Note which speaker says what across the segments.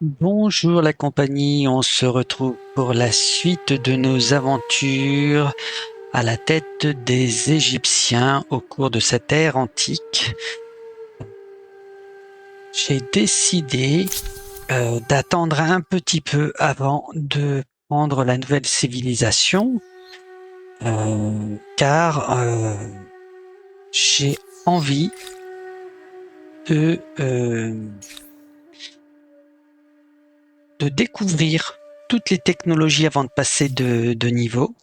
Speaker 1: Bonjour la compagnie, on se retrouve pour la suite de nos aventures à la tête des Égyptiens au cours de cette ère antique. J'ai décidé d'attendre un petit peu avant de prendre la nouvelle civilisation, car j'ai envie de découvrir toutes les technologies avant de passer de niveau.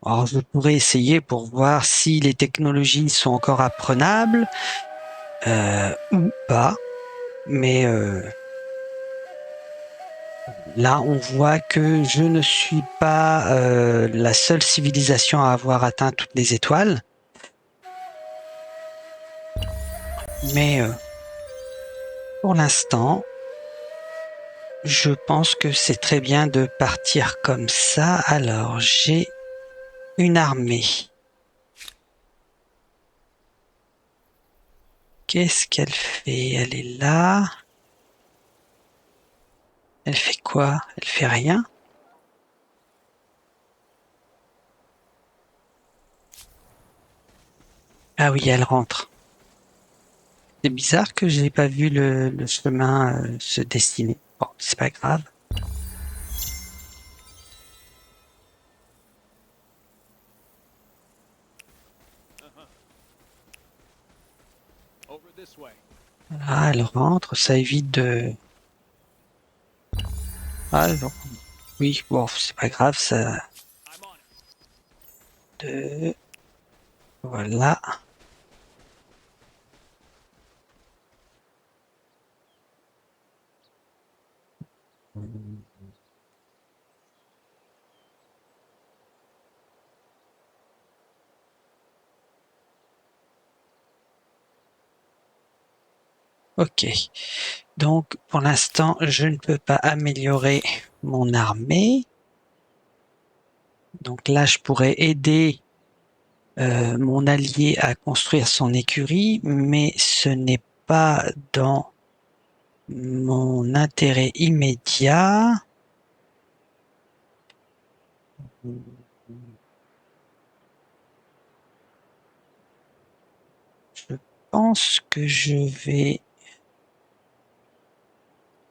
Speaker 1: Alors, je pourrais essayer pour voir si les technologies sont encore apprenables ou pas. Mais là, on voit que je ne suis pas la seule civilisation à avoir atteint toutes les étoiles. Mais pour l'instant, je pense que c'est très bien de partir comme ça. Alors, j'ai une armée. Qu'est-ce qu'elle fait? Elle est là. Elle fait quoi? Elle fait rien? Ah oui, elle rentre. C'est bizarre que j'ai pas vu le chemin se dessiner. Bon, c'est pas grave. Voilà, elle rentre, ça évite de... Ah non, oui, bon, c'est pas grave, ça... De... Voilà. Ok. Donc, pour l'instant, je ne peux pas améliorer mon armée. Donc là, je pourrais aider mon allié à construire son écurie, mais ce n'est pas dans mon intérêt immédiat. Je pense que je vais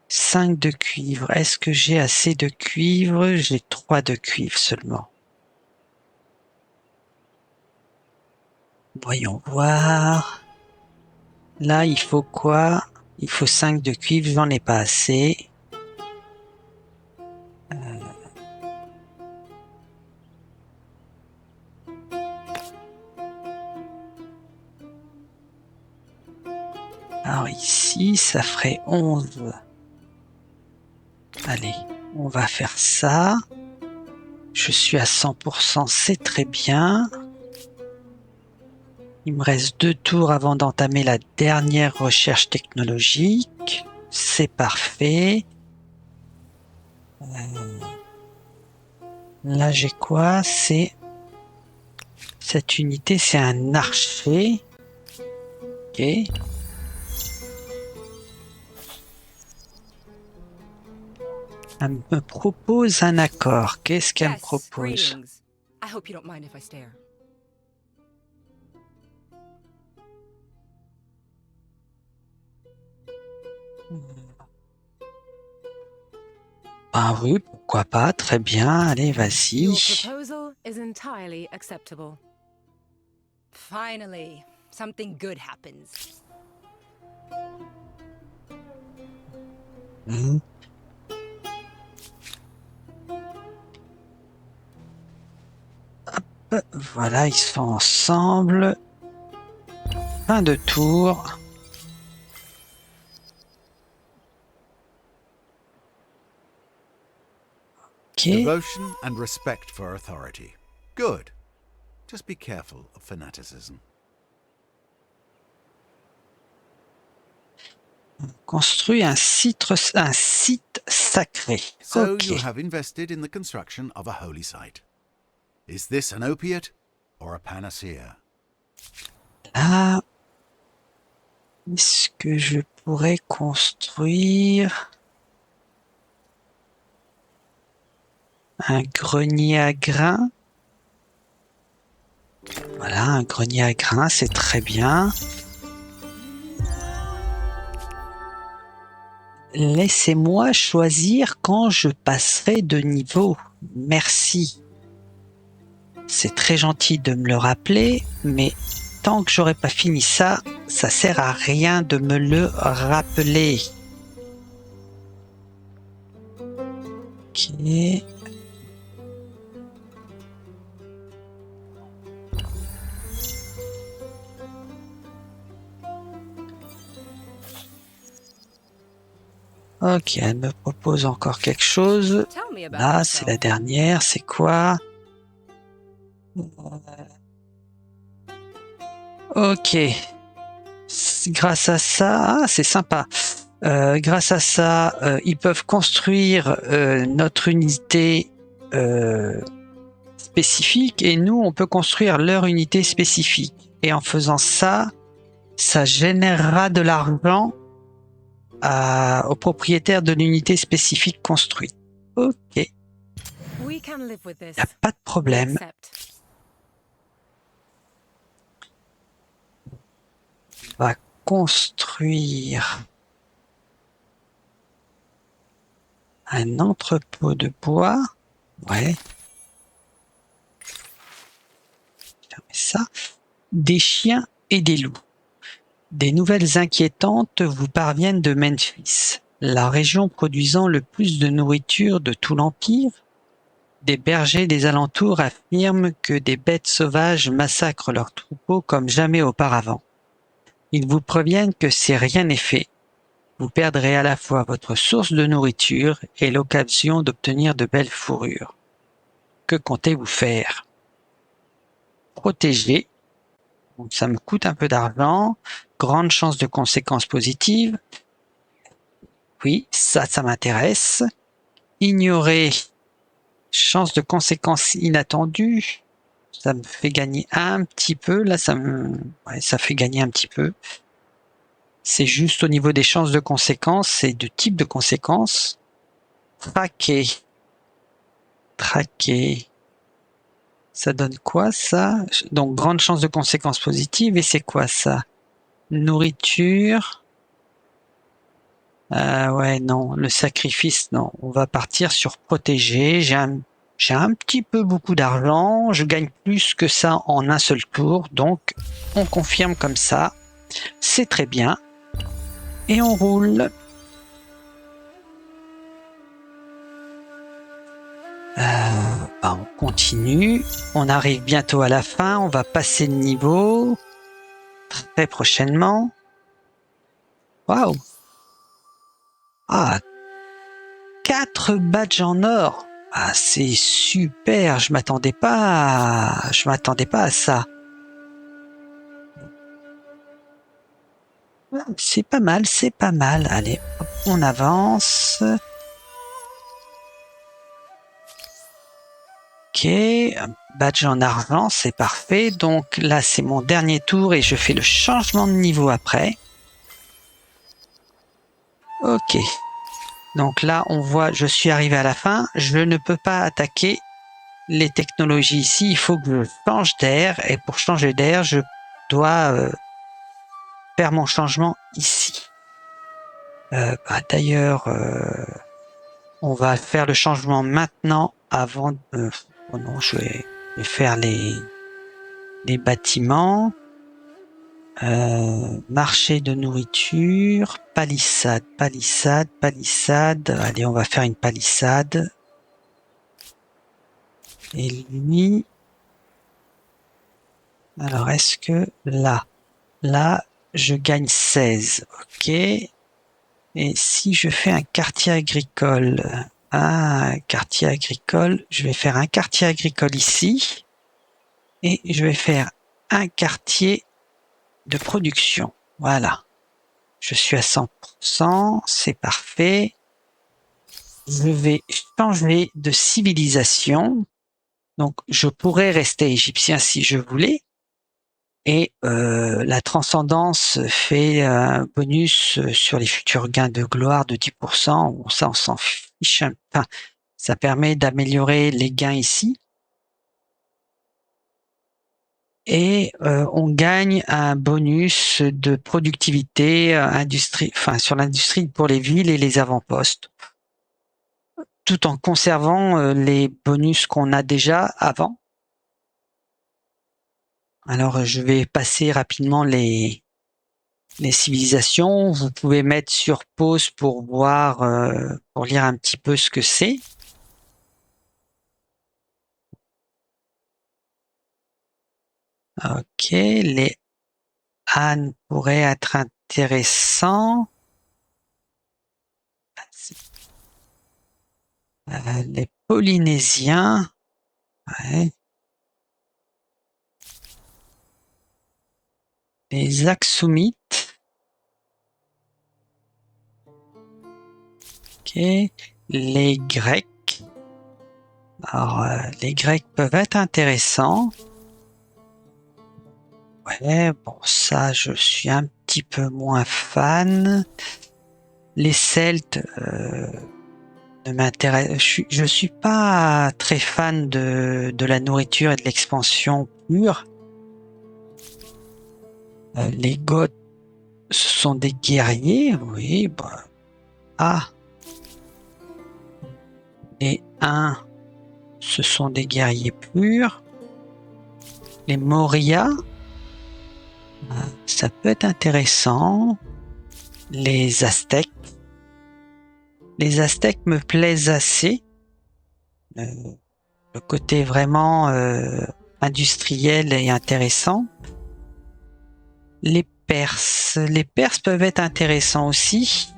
Speaker 1: 5 de cuivre. Est-ce que j'ai assez de cuivre? J'ai 3 de cuivre seulement. Voyons voir. Là, il faut quoi? Il faut 5 de cuivre, j'en ai pas assez. Alors ici, ça ferait 11. Allez, on va faire ça. Je suis à 100%, c'est très bien. Il me reste 2 tours avant d'entamer la dernière recherche technologique. C'est parfait. Là, j'ai quoi? C'est cette unité, c'est un archer. Ok. Elle me propose un accord. Qu'est-ce qu'elle me
Speaker 2: Yes,
Speaker 1: propose?
Speaker 2: greetings. I hope you don't mind if I stare.
Speaker 1: Ah oui, pourquoi pas, très bien. Allez,
Speaker 2: Your
Speaker 1: vas-y.
Speaker 2: proposal is entirely acceptable. Finally, something good happens.
Speaker 1: Hmm. Voilà, ils sont ensemble. Fin de tour. Ok.
Speaker 3: Devotion and respect for authority. Good. Just be careful of fanaticism.
Speaker 1: Construit un site sacré.
Speaker 3: So
Speaker 1: Ok.
Speaker 3: you have invested in the construction of a holy site. Is this an opiate or a panacea?
Speaker 1: Là, est-ce que je pourrais construire? Un grenier à grains. Voilà, un grenier à grains, c'est très bien. Laissez-moi choisir quand je passerai de niveau. Merci. C'est très gentil de me le rappeler, mais tant que j'aurai pas fini ça, ça sert à rien de me le rappeler. Ok. Ok, elle me propose encore quelque chose.
Speaker 2: Tell me about
Speaker 1: Là, c'est la
Speaker 2: yourself.
Speaker 1: dernière. C'est quoi? Ok. Grâce à ça, c'est sympa. Grâce à ça, ils peuvent construire notre unité spécifique et nous, on peut construire leur unité spécifique. Et en faisant ça, ça générera de l'argent au propriétaire de l'unité spécifique construite. Ok, il
Speaker 2: We can live with this.
Speaker 1: n'y a pas de
Speaker 2: We
Speaker 1: problème.
Speaker 2: accept.
Speaker 1: On va construire un entrepôt de bois. Ouais. Fermez ça. Des chiens et des loups. Des nouvelles inquiétantes vous parviennent de Memphis, la région produisant le plus de nourriture de tout l'Empire. Des bergers des alentours affirment que des bêtes sauvages massacrent leurs troupeaux comme jamais auparavant. Ils vous préviennent que si rien n'est fait, vous perdrez à la fois votre source de nourriture et l'occasion d'obtenir de belles fourrures. Que comptez-vous faire? Protéger. Donc ça me coûte un peu d'argent. Grande chance de conséquences positives. Oui, ça m'intéresse. Ignorer. Chance de conséquences inattendues. Ça me fait gagner un petit peu. Là, ça fait gagner un petit peu. C'est juste au niveau des chances de conséquences et du type de conséquences. Traquer. Traquer. Ça donne quoi, ça? Donc, grande chance de conséquences positives. Et c'est quoi, ça? Nourriture. Ouais, non. Le sacrifice, non. On va partir sur protéger. J'ai un petit peu beaucoup d'argent. Je gagne plus que ça en un seul tour. Donc, on confirme comme ça. C'est très bien. Et on roule. On continue. On arrive bientôt à la fin. On va passer de niveau très prochainement. Waouh! Ah, 4 badges en or. Ah, c'est super. Je m'attendais pas à ça. C'est pas mal, c'est pas mal. Allez, hop, on avance. Ok, badge en argent, c'est parfait. Donc là, c'est mon dernier tour et je fais le changement de niveau après. Ok. Donc là, on voit, je suis arrivé à la fin. Je ne peux pas attaquer les technologies ici. Il faut que je change d'air. Et pour changer d'air, je dois faire mon changement ici. D'ailleurs, on va faire le changement maintenant avant... oh non, je vais faire les bâtiments. Marché de nourriture, palissade, palissade, palissade. Allez, on va faire une palissade. Et lui... Alors, est-ce que là, je gagne 16. Ok. Et si je fais un quartier agricole, je vais faire un quartier agricole ici. Et je vais faire un quartier de production. Voilà. Je suis à 100%. C'est parfait. Je vais changer de civilisation. Donc, je pourrais rester égyptien si je voulais. Et la transcendance fait un bonus sur les futurs gains de gloire de 10%. Ça, on s'en fiche. Enfin, Ça permet d'améliorer les gains ici. Et on gagne un bonus de productivité sur l'industrie pour les villes et les avant-postes, tout en conservant les bonus qu'on a déjà avant. Alors, je vais passer rapidement les civilisations. Vous pouvez mettre sur pause pour voir, pour lire un petit peu ce que c'est. Ok, les Han pourraient être intéressants. Les Polynésiens, ouais. Les Aksumites. Ok, les Grecs. Alors, les Grecs peuvent être intéressants. Ouais, bon, ça, je suis un petit peu moins fan. Les Celtes ne m'intéressent. Je suis pas très fan de la nourriture et de l'expansion pure. Les Goths, ce sont des guerriers, oui. Bah. Ah. Les Huns, ce sont des guerriers purs. Les Maurya, ça peut être intéressant. Les Aztèques. Les Aztèques me plaisent assez. Le côté vraiment industriel et intéressant. Les Perses. Les Perses peuvent être intéressants aussi.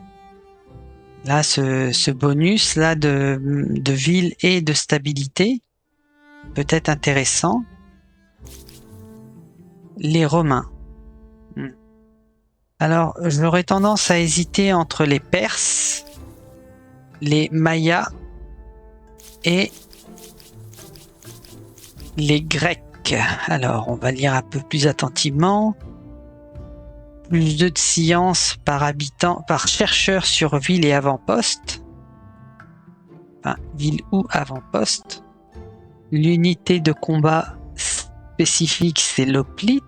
Speaker 1: Là, ce bonus là de ville et de stabilité peut être intéressant. Les Romains. Alors, j'aurais tendance à hésiter entre les Perses, les Mayas et les Grecs. Alors, on va lire un peu plus attentivement. Plus de science par habitant, par chercheur sur ville et avant-poste. Enfin, ville ou avant-poste. L'unité de combat spécifique, c'est l'hoplite.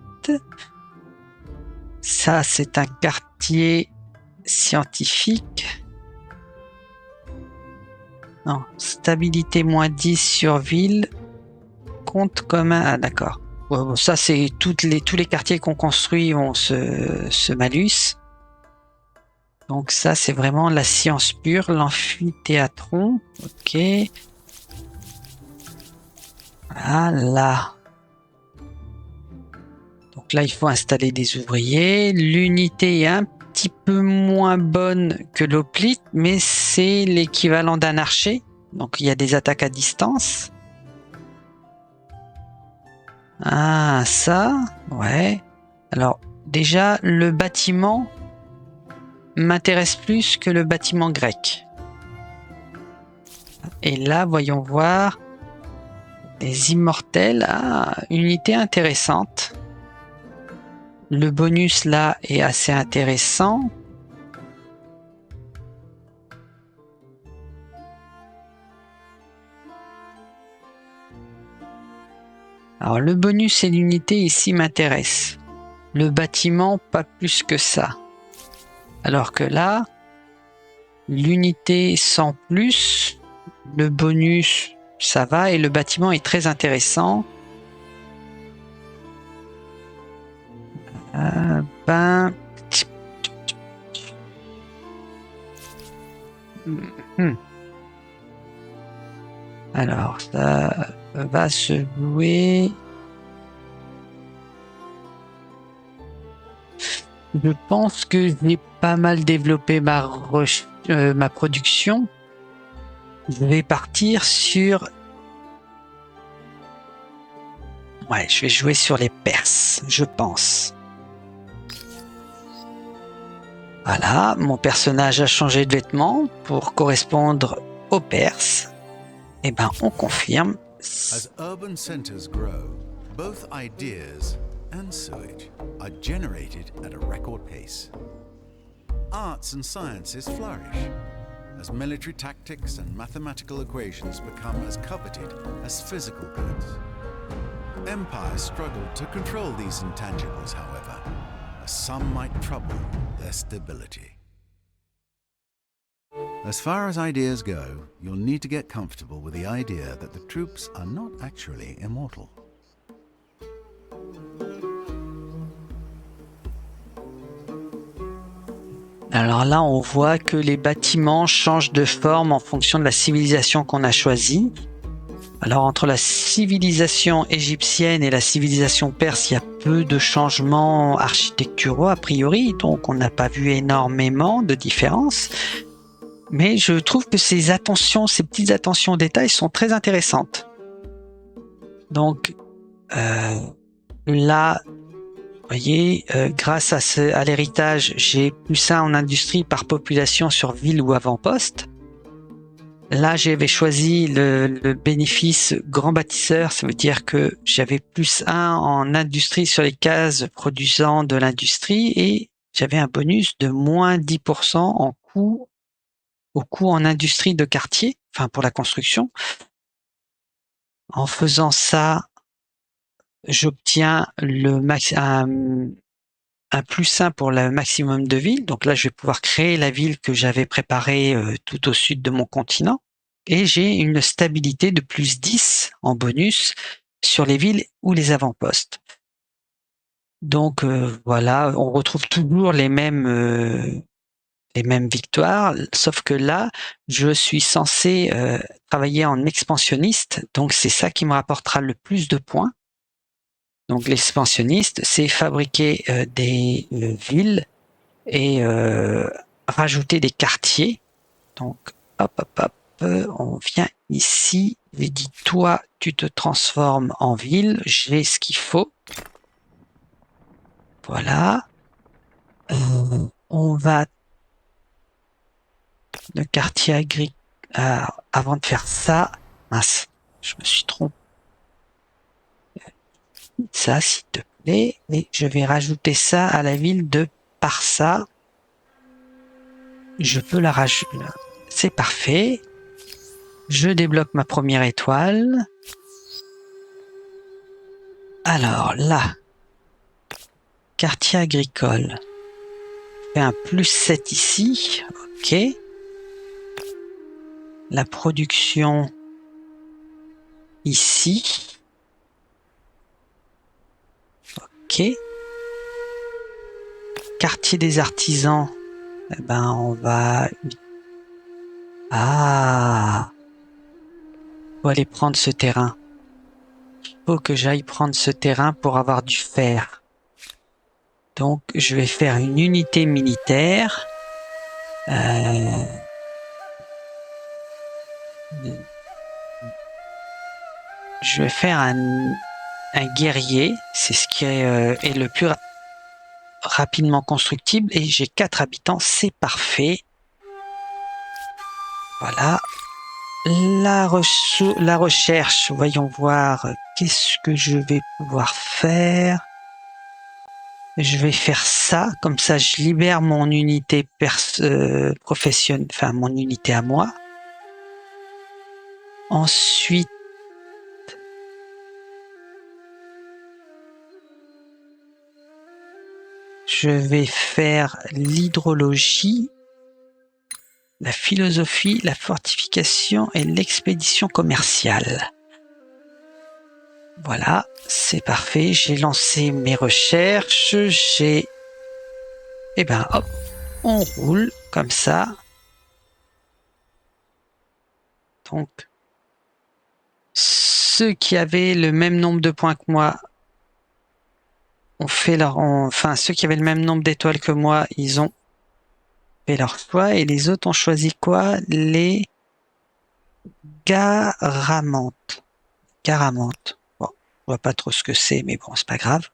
Speaker 1: Ça, c'est un quartier scientifique. Non, stabilité -10 sur ville. Compte commun. Ah, d'accord. Bon, ça, c'est tous les quartiers qu'on construit ont ce malus. Donc ça, c'est vraiment la science pure. L'amphithéatron. Ok. Voilà. Donc là, il faut installer des ouvriers. L'unité est un petit peu moins bonne que l'hoplite, mais c'est l'équivalent d'un archer. Donc il y a des attaques à distance. Ah, ça, ouais. Alors, déjà, le bâtiment m'intéresse plus que le bâtiment grec. Et là, voyons voir. Les immortels, unité intéressante. Le bonus là est assez intéressant. Alors le bonus et l'unité ici m'intéressent. Le bâtiment, pas plus que ça. Alors que là, l'unité sans plus, le bonus, ça va, et le bâtiment est très intéressant. Alors, ça va se jouer. Je pense que j'ai pas mal développé ma production. Je vais partir sur... Ouais, je vais jouer sur les Perses, je pense. Voilà, mon personnage a changé de vêtements pour correspondre aux Perses. Eh ben, on confirme.
Speaker 3: As urban centers grow, both ideas and sewage are generated at a record pace. Arts and sciences flourish, as military tactics and mathematical equations become as coveted as physical goods. Empires struggled to control these intangibles, however, as some might trouble their stability. As far as ideas go, you'll need to get comfortable with the idea that the troops are not actually immortal.
Speaker 1: Alors là, on voit que les bâtiments changent de forme en fonction de la civilisation qu'on a choisie. Alors entre la civilisation égyptienne et la civilisation perse, il y a peu de changements architecturaux a priori, donc on n'a pas vu énormément de différences. Mais je trouve que ces petites attentions aux détails sont très intéressantes. Donc là, vous voyez, grâce à l'héritage, j'ai +1 en industrie par population sur ville ou avant-poste. Là, j'avais choisi le bénéfice grand bâtisseur, ça veut dire que j'avais +1 en industrie sur les cases produisant de l'industrie et j'avais un bonus de -10% au coût en industrie de quartier, enfin pour la construction. En faisant ça, j'obtiens un +1 pour le maximum de villes. Donc là, je vais pouvoir créer la ville que j'avais préparée tout au sud de mon continent. Et j'ai une stabilité de +10 en bonus sur les villes ou les avant-postes. Donc voilà, on retrouve toujours les mêmes victoires, sauf que là, je suis censé travailler en expansionniste, donc c'est ça qui me rapportera le plus de points. Donc l'expansionniste, c'est fabriquer des villes et rajouter des quartiers. Donc hop, on vient ici, je dis toi, tu te transformes en ville, j'ai ce qu'il faut. Voilà. On va le quartier agricole. Avant de faire ça, mince, je me suis trompé. Ça, s'il te plaît, et je vais rajouter ça à la ville de Parsa. Je peux la rajouter. C'est parfait. Je débloque ma première étoile. Alors là, quartier agricole. Je fais un +7 ici. Ok. La production ici. Ok. Quartier des artisans. Eh ben, on va... Ah! Faut aller prendre ce terrain. Il faut que j'aille prendre ce terrain pour avoir du fer. Donc, je vais faire une unité militaire. Je vais faire un guerrier. C'est ce qui est le plus rapidement constructible. Et j'ai 4 habitants. C'est parfait. Voilà. La recherche. Voyons voir. Qu'est-ce que je vais pouvoir faire? Je vais faire ça, comme ça je libère mon unité professionnelle, enfin mon unité à moi. Ensuite, je vais faire l'hydrologie, la philosophie, la fortification et l'expédition commerciale. Voilà, c'est parfait. J'ai lancé mes recherches. Et ben hop, on roule comme ça. Donc, ceux qui avaient le même nombre de points que moi ont fait enfin, ceux qui avaient le même nombre d'étoiles que moi, ils ont fait leur choix. Et les autres ont choisi quoi? Les garamantes. Garamantes. Bon, je vois pas trop ce que c'est, mais bon, c'est pas grave.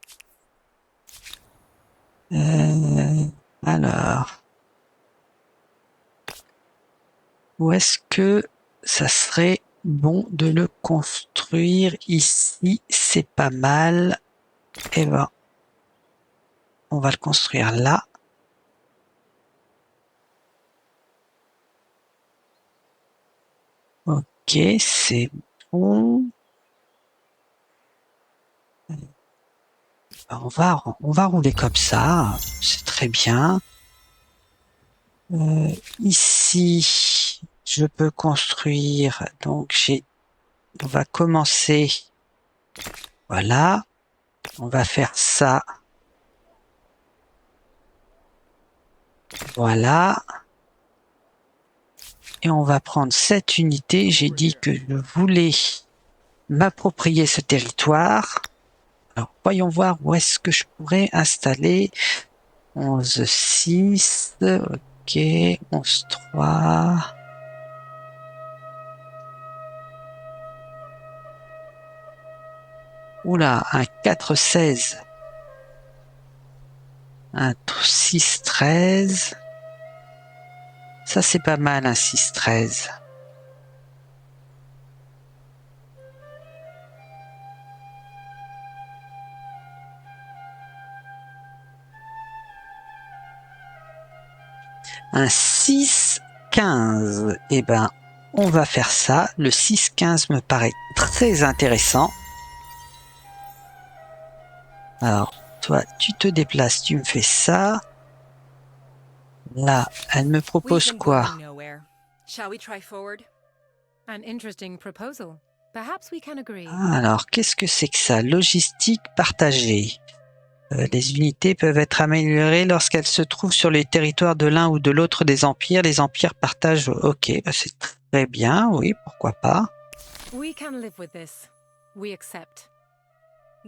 Speaker 1: Alors, où est-ce que ça serait bon de le construire ici? C'est pas mal. Eh ben, on va le construire là. Ok, c'est bon. On va rouler comme ça. C'est très bien. Ici, je peux construire. Donc, on va commencer. Voilà. On va faire ça. Voilà. Et on va prendre cette unité. J'ai dit que je voulais m'approprier ce territoire. Alors, voyons voir où est-ce que je pourrais installer 11,6. Ok, 11,3. Oula, un 4,16. Un 6,13. Ça, c'est pas mal, un 6,13. Un 6,15. Eh ben, on va faire ça. Le 6,15 me paraît très intéressant. Alors, toi, tu te déplaces, tu me fais ça. Là, elle me propose
Speaker 2: We've been
Speaker 1: quoi?
Speaker 2: going nowhere. Shall we try forward? An interesting proposal. Perhaps we can agree.
Speaker 1: Alors, qu'est-ce que c'est que ça? Logistique partagée. Les unités peuvent être améliorées lorsqu'elles se trouvent sur les territoires de l'un ou de l'autre des empires. Les empires partagent. Ok, c'est très bien. Oui, pourquoi pas.
Speaker 2: We can live with this. We accept.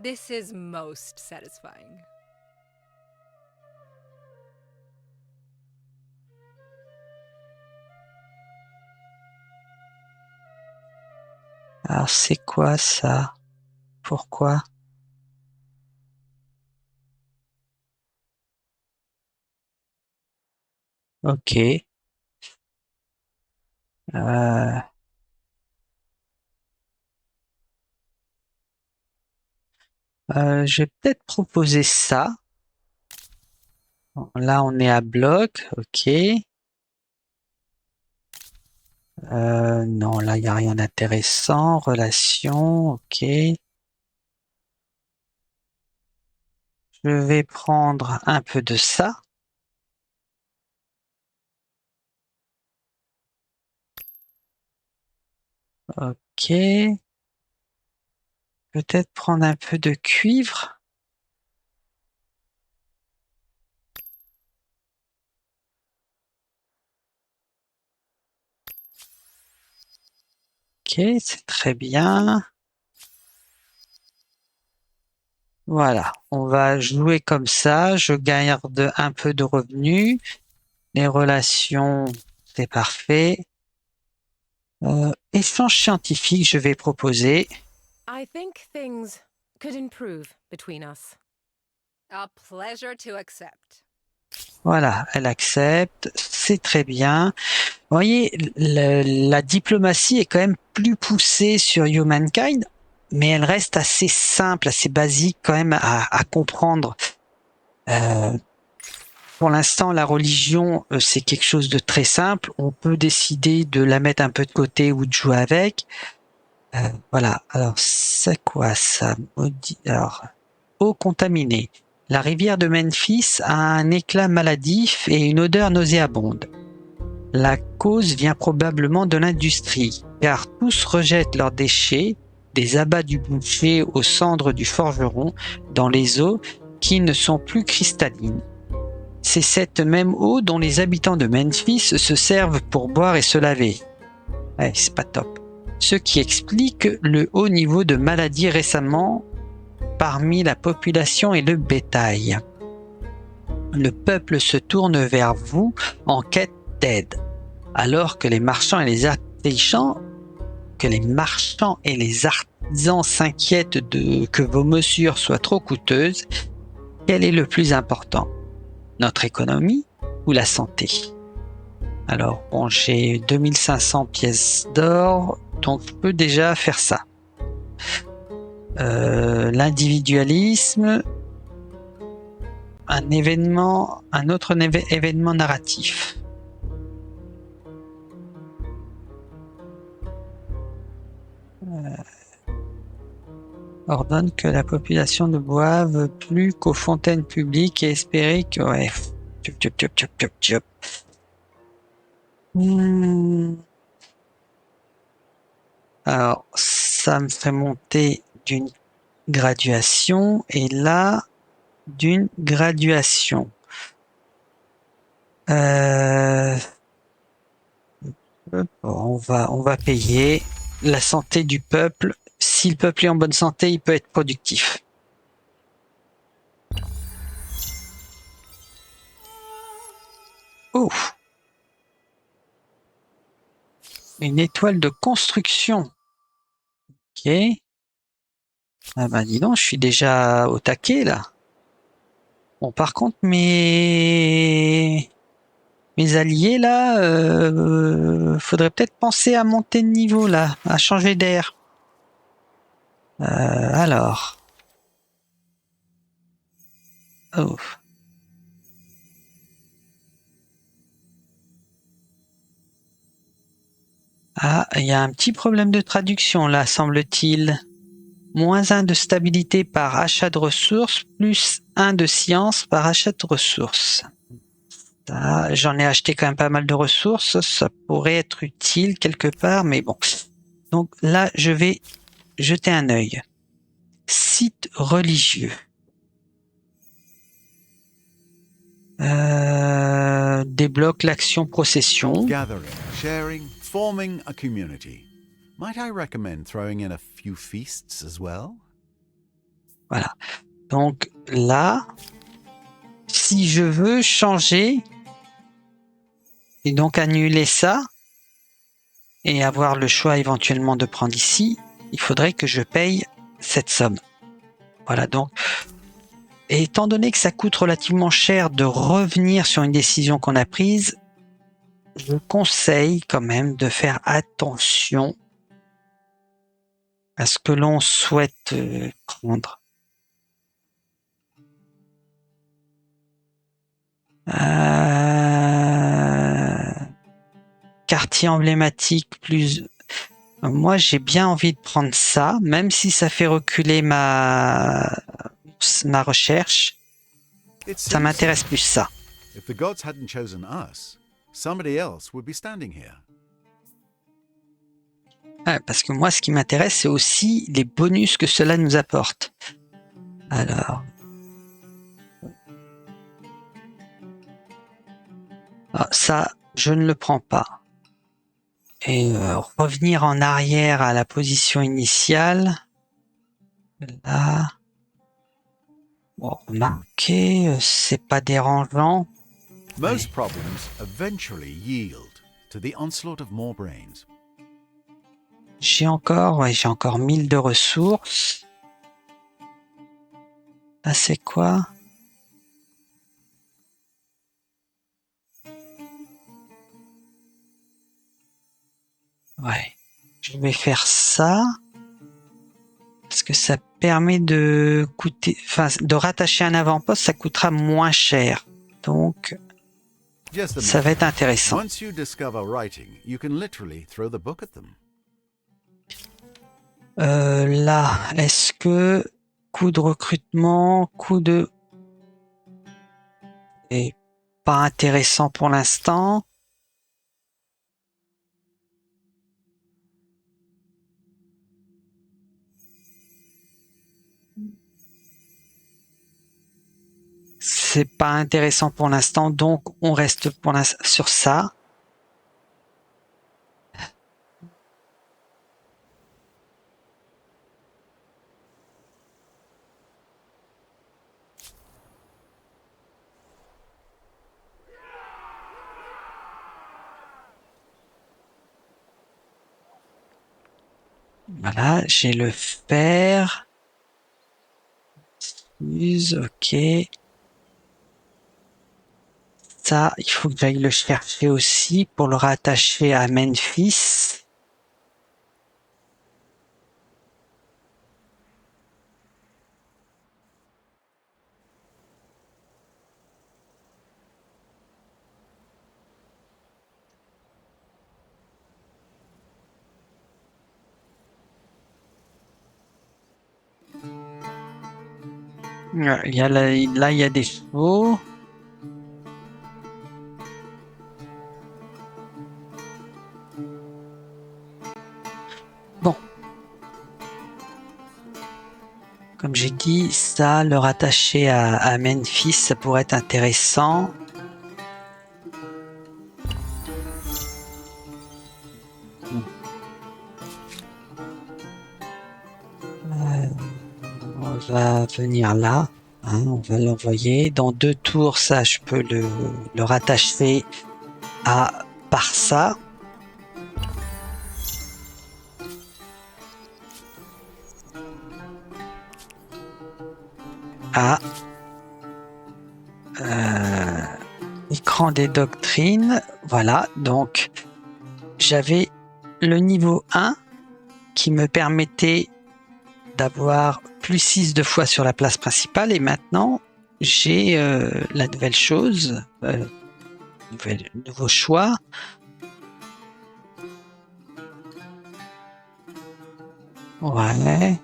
Speaker 2: This is most satisfying.
Speaker 1: Alors, c'est quoi ça? Pourquoi? Ok. Euh, je vais peut-être proposer ça. Bon, là, on est à bloc. Ok. Non, là, il n'y a rien d'intéressant. Relation. Ok. Je vais prendre un peu de ça. Ok. Peut-être prendre un peu de cuivre. Ok, c'est très bien. Voilà, on va jouer comme ça. Je garde un peu de revenus. Les relations, c'est parfait. Échange scientifique, je vais proposer.
Speaker 2: I think things could improve between us. A pleasure to accept.
Speaker 1: Voilà, elle accepte. C'est très bien. Vous voyez, la diplomatie est quand même plus poussée sur Humankind, mais elle reste assez simple, assez basique quand même à comprendre. Pour l'instant, la religion, c'est quelque chose de très simple. On peut décider de la mettre un peu de côté ou de jouer avec. Voilà. Alors, c'est quoi ça? Alors, eau contaminée. La rivière de Memphis a un éclat maladif et une odeur nauséabonde. La cause vient probablement de l'industrie, car tous rejettent leurs déchets, des abats du boucher aux cendres du forgeron, dans les eaux qui ne sont plus cristallines. C'est cette même eau dont les habitants de Memphis se servent pour boire et se laver. Ouais, c'est pas top. Ce qui explique le haut niveau de maladies récemment parmi la population et le bétail. Le peuple se tourne vers vous en quête d'aide, alors que les marchands et les artisans s'inquiètent que vos mesures soient trop coûteuses. Quel est le plus important? Notre économie ou la santé? Alors, bon, j'ai 2500 pièces d'or, donc je peux déjà faire ça. L'individualisme, un autre événement narratif. ordonne que la population ne boive plus qu'aux fontaines publiques et espérer que... Ouais. Tchop, tchop, tchop, tchop, tchop, tchop. Alors, ça me fait monter d'une graduation et là, d'une graduation. On va payer la santé du peuple. Si le peuple est en bonne santé, il peut être productif. Oh, une étoile de construction. Ok. Ah ben dis donc, je suis déjà au taquet là. Bon, par contre, mes alliés là, faudrait peut-être penser à monter de niveau là, à changer d'air. Alors. Oh. Ah, il y a un petit problème de traduction là, semble-t-il. -1 de stabilité par achat de ressources, plus 1 de science par achat de ressources. J'en ai acheté quand même pas mal de ressources, ça pourrait être utile quelque part, mais bon. Donc là, je vais jeter un œil. Site religieux. Débloque l'action procession.
Speaker 3: Gathering, sharing, forming a community. Might I recommend throwing in a few feasts as well?
Speaker 1: Voilà. Donc là, si je veux changer et donc annuler ça et avoir le choix éventuellement de prendre ici, il faudrait que je paye cette somme. Voilà, donc, et étant donné que ça coûte relativement cher de revenir sur une décision qu'on a prise, je conseille quand même de faire attention à ce que l'on souhaite prendre. Quartier emblématique plus... Moi, j'ai bien envie de prendre ça, même si ça fait reculer ma recherche. Ça m'intéresse plus ça.
Speaker 3: If the gods hadn't chosen us, somebody else would be standing here.
Speaker 1: Ouais, parce que moi, ce qui m'intéresse, c'est aussi les bonus que cela nous apporte. Alors... Ah, ça, je ne le prends pas. Et revenir en arrière à la position initiale. Là... Bon, remarquez, c'est pas dérangeant.
Speaker 3: Most problems eventually yield to the onslaught of more brains.
Speaker 1: J'ai encore 1000 de ressources. Là, c'est quoi? Ouais. Je vais faire ça. Parce que ça permet de de rattacher un avant-poste, ça coûtera moins cher. Donc, ça va être intéressant.
Speaker 3: Once you discover writing, you can literally throw the book at them.
Speaker 1: Là, est-ce que coût de recrutement, coût de... Et pas intéressant pour l'instant. C'est pas intéressant pour l'instant, donc on reste sur ça. Voilà, j'ai le fer. Ok. Ça, il faut que j'aille le chercher aussi pour le rattacher à Memphis. Ouais, il y a là, il y a des chevaux. Bon. Comme j'ai dit, ça, le rattacher à Memphis, ça pourrait être intéressant. On va venir là. Hein, on va l'envoyer. Dans 2 tours, ça, je peux le rattacher à Parsa. À écran des doctrines. Voilà, donc j'avais le niveau 1 qui me permettait d'avoir plus 6 de fois sur la place principale, et maintenant j'ai la nouvelle chose, nouveau choix. Ouais,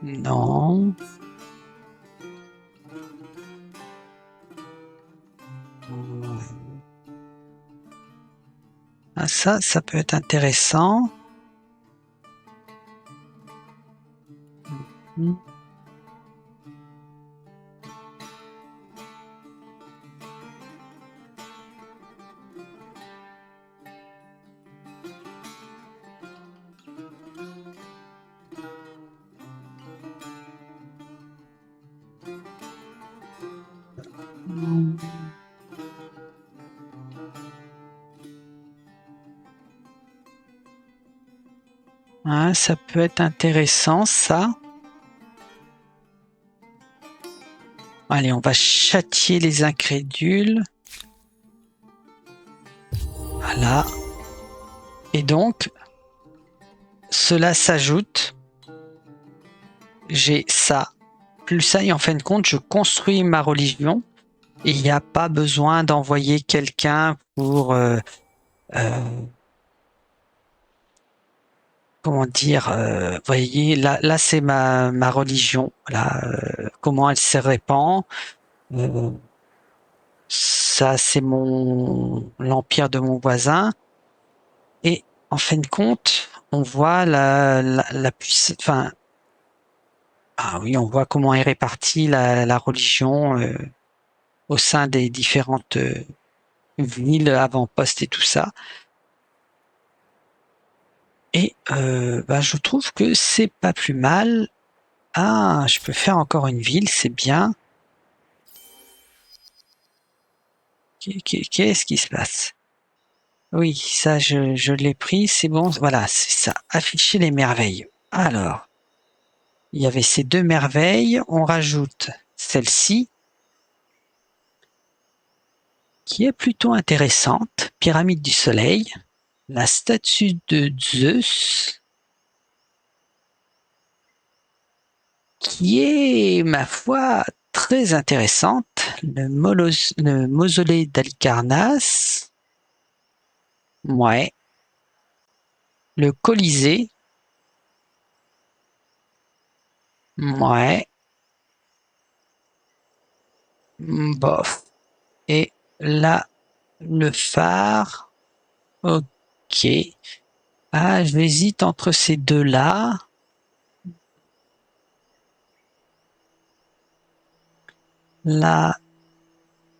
Speaker 1: non. Ah, ça peut être intéressant. Ah, ça peut être intéressant, ça. Allez, on va châtier les incrédules. Voilà. Et donc, cela s'ajoute. J'ai ça, plus ça, et en fin de compte, je construis ma religion. Et il n'y a pas besoin d'envoyer quelqu'un pour... comment dire, voyez, là c'est ma religion, voilà, comment elle se répand. Ça c'est l'empire de mon voisin, et en fin de compte, on voit la puissance, enfin, ah oui, on voit comment est répartie la religion au sein des différentes villes, avant-postes et tout ça. Et je trouve que c'est pas plus mal. Ah, je peux faire encore une ville, c'est bien. Qu'est-ce qui se passe? Oui, ça, je l'ai pris, c'est bon. Voilà, c'est ça. Afficher les merveilles. Alors, il y avait ces 2 merveilles. On rajoute celle-ci, qui est plutôt intéressante. Pyramide du Soleil. La statue de Zeus, qui est, ma foi, très intéressante. Le mausolée d'Halicarnasse. Ouais. Le Colisée. Ouais. Bof. Et là, le phare. Ok. Ah, j'hésite entre ces deux-là. Là,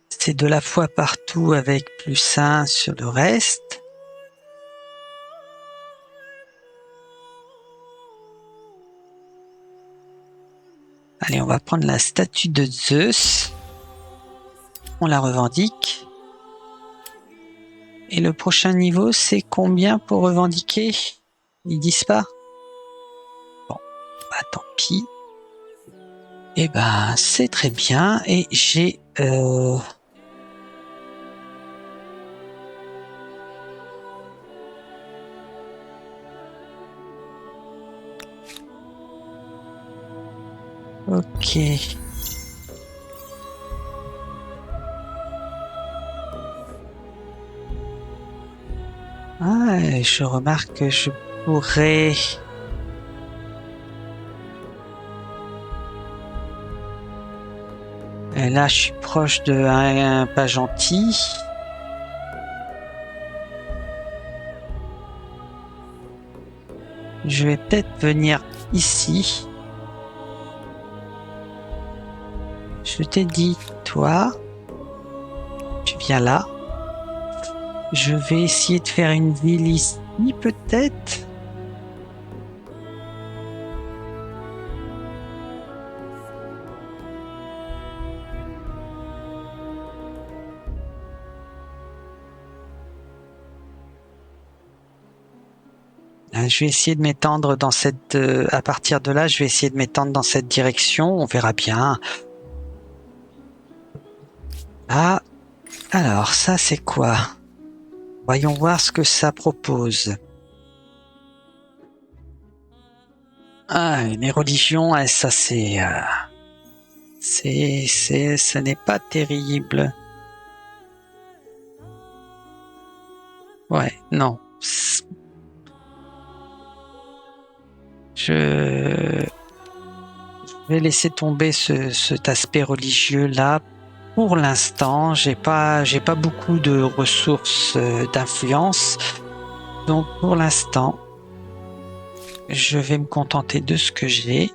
Speaker 1: c'est de la foi partout avec plus 1 sur le reste. Allez, on va prendre la statue de Zeus. On la revendique. Et le prochain niveau, c'est combien pour revendiquer? Ils disent pas? Bon, bah tant pis. Eh ben, c'est très bien. Et j'ai... Ok. Ah, je remarque que je pourrais... Et là, je suis proche de un pas gentil. Je vais peut-être venir ici. Je t'ai dit, toi, tu viens là. Je vais essayer de faire une ville ici, peut-être. Je vais essayer de m'étendre dans cette... à partir de là, je vais essayer de m'étendre dans cette direction. On verra bien. Ah, alors ça c'est quoi? Voyons voir ce que ça propose. Ah, les religions, ça c'est... ce n'est pas terrible. Ouais, non. Je vais laisser tomber cet aspect religieux là. Pour l'instant, j'ai pas beaucoup de ressources d'influence. Donc pour l'instant, je vais me contenter de ce que j'ai.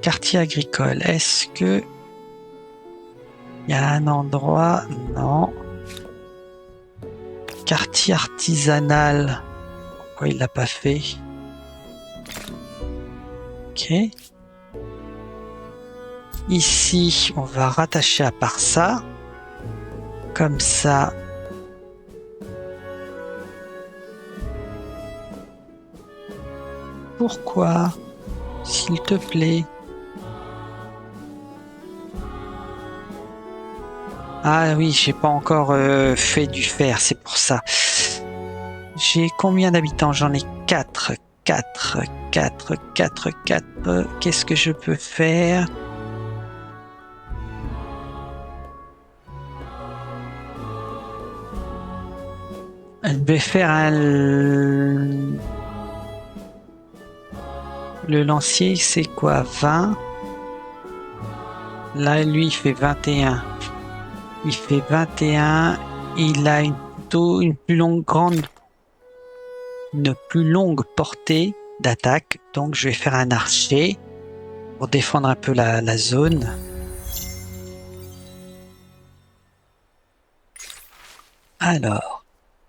Speaker 1: Quartier agricole, est-ce que il y a un endroit? Non. Quartier artisanal, pourquoi il l'a pas fait? Ok. Ici, on va rattacher à part ça. Comme ça. Pourquoi? S'il te plaît. Ah oui, j'ai pas encore fait du fer, c'est pour ça. J'ai combien d'habitants? J'en ai 4. 4. Qu'est-ce que je peux faire? Je vais faire le lancier, c'est quoi? 20. Là, lui, il fait 21. Il fait 21. Il a une plus longue portée d'attaque. Donc, je vais faire un archer pour défendre un peu la zone. Alors,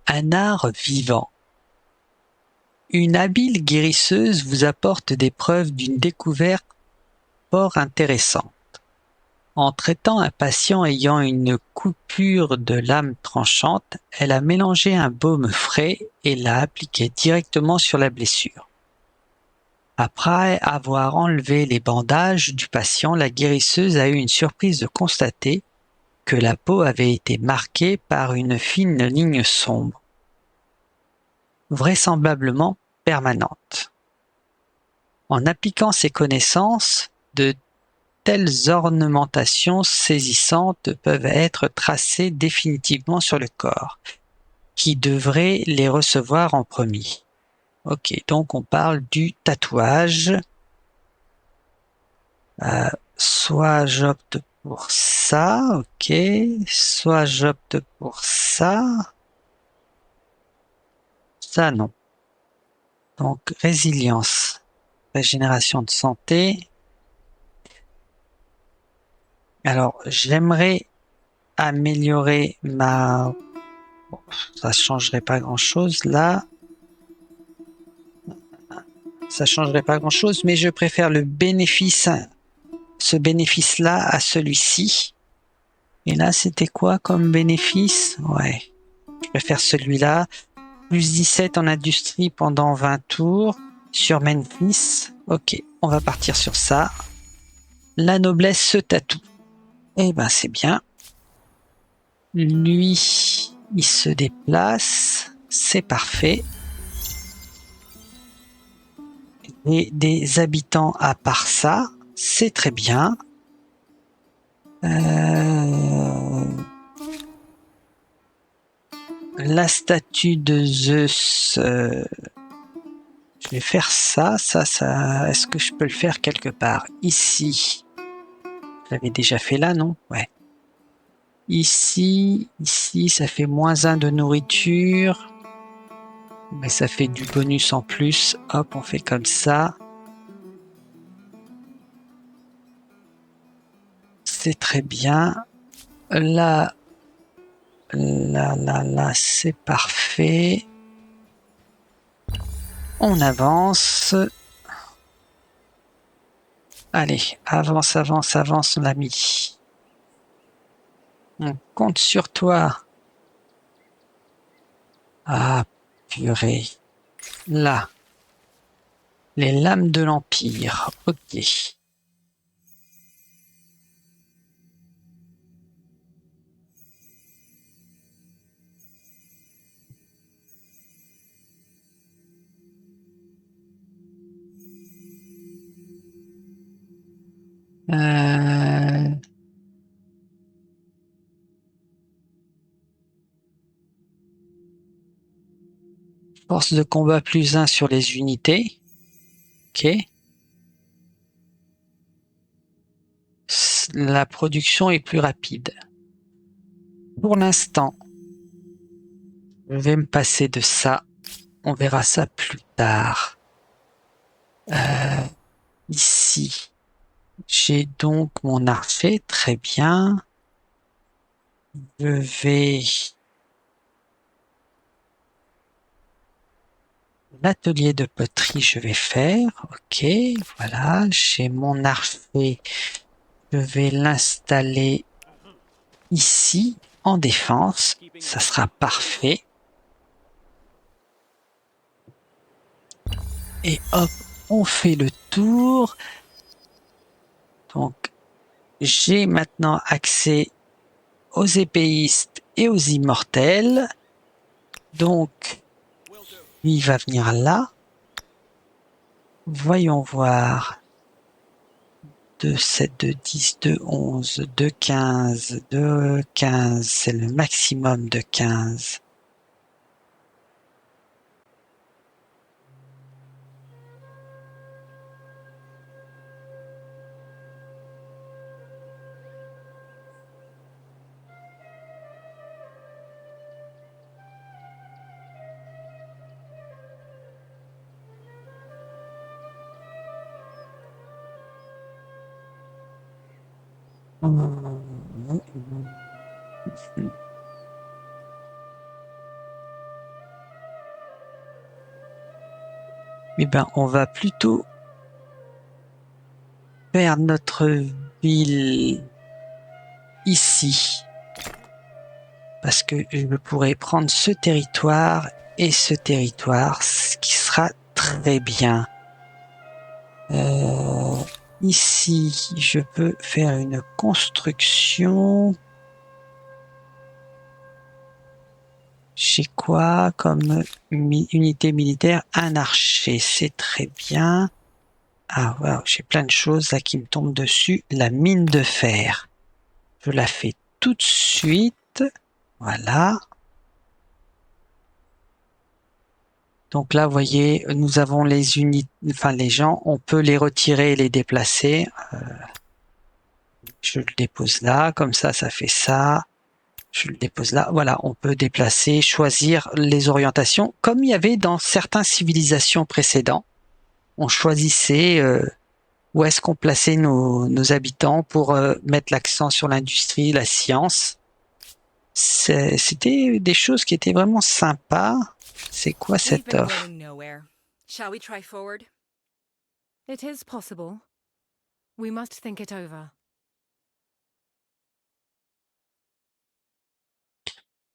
Speaker 1: un art vivant. Une habile guérisseuse vous apporte des preuves d'une découverte fort intéressante. En traitant un patient ayant une coupure de lame tranchante, elle a mélangé un baume frais et l'a appliqué directement sur la blessure. Après avoir enlevé les bandages du patient, la guérisseuse a eu une surprise de constater que la peau avait été marquée par une fine ligne sombre, vraisemblablement permanente. En appliquant ces connaissances, de telles ornementations saisissantes peuvent être tracées définitivement sur le corps, qui devrait les recevoir en premier. Ok, donc on parle du tatouage. Soit j'opte pour ça, ok. Soit j'opte pour ça. Ça, non. Donc, résilience, régénération de santé. Alors, j'aimerais améliorer ma... Bon, ça changerait pas grand-chose là. Ça changerait pas grand-chose, mais je préfère le bénéfice, ce bénéfice-là à celui-ci. Et là, c'était quoi comme bénéfice? Ouais, je préfère celui-là. Plus 17 en industrie pendant 20 tours sur Memphis. Ok, on va partir sur ça. La noblesse se tatoue. Eh ben, c'est bien. Lui, il se déplace. C'est parfait. Et des habitants à part ça, c'est très bien. La statue de Zeus, Je vais faire ça. Est-ce que je peux le faire quelque part? Ici. Je l'avais déjà fait là, non? Ouais. Ici, ça fait -1 de nourriture. Mais ça fait du bonus en plus. Hop, on fait comme ça. C'est très bien. Là, c'est parfait. On avance. Allez, avance, mon ami. On compte sur toi. Ah, purée. Là. Les lames de l'Empire. Ok. Euh... Force de combat +1 sur les unités. Ok. La production est plus rapide. Pour l'instant, je vais me passer de ça. On verra ça plus tard. Ici, j'ai donc mon archer. Très bien. Je vais... L'atelier de poterie, je vais faire. Ok, voilà. J'ai mon archer. Je vais l'installer ici, en défense. Ça sera parfait. Et hop, on fait le tour. Donc, j'ai maintenant accès aux épéistes et aux immortels. Donc, lui, il va venir là. Voyons voir. 2, 7, 2, 10, 2, 11, 2, 15, 2, 15. C'est le maximum de 15. Eh ben, on va plutôt faire notre ville ici. Parce que je pourrais prendre ce territoire et ce territoire, ce qui sera très bien. Ici, je peux faire une construction. J'ai quoi comme unité militaire? Un archer, c'est très bien. Ah, wow, j'ai plein de choses là qui me tombent dessus. La mine de fer. Je la fais tout de suite. Voilà. Donc là, vous voyez, nous avons les unités, enfin les gens, on peut les retirer et les déplacer. Je le dépose là, comme ça fait ça. Je le dépose là. Voilà, on peut déplacer, choisir les orientations, comme il y avait dans certaines civilisations précédentes. On choisissait où est-ce qu'on plaçait nos habitants pour mettre l'accent sur l'industrie, la science. C'était des choses qui étaient vraiment sympas. C'est quoi cette
Speaker 2: We've been
Speaker 1: offre?
Speaker 2: going nowhere. Shall we try forward? It is possible. We must think it over.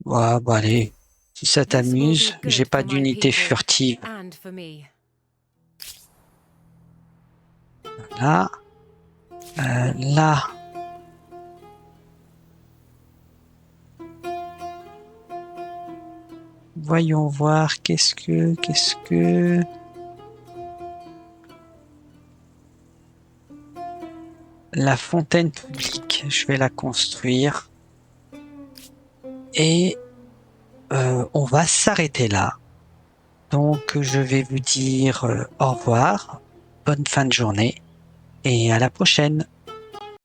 Speaker 1: Ouais, bah allez, si ça
Speaker 2: This will
Speaker 1: t'amuse,
Speaker 2: be good
Speaker 1: j'ai pas
Speaker 2: for my
Speaker 1: d'unité
Speaker 2: people
Speaker 1: furtive.
Speaker 2: and for me.
Speaker 1: Là, là. Voyons voir, qu'est-ce que... La fontaine publique, je vais la construire. Et on va s'arrêter là. Donc je vais vous dire au revoir, bonne fin de journée et à la prochaine.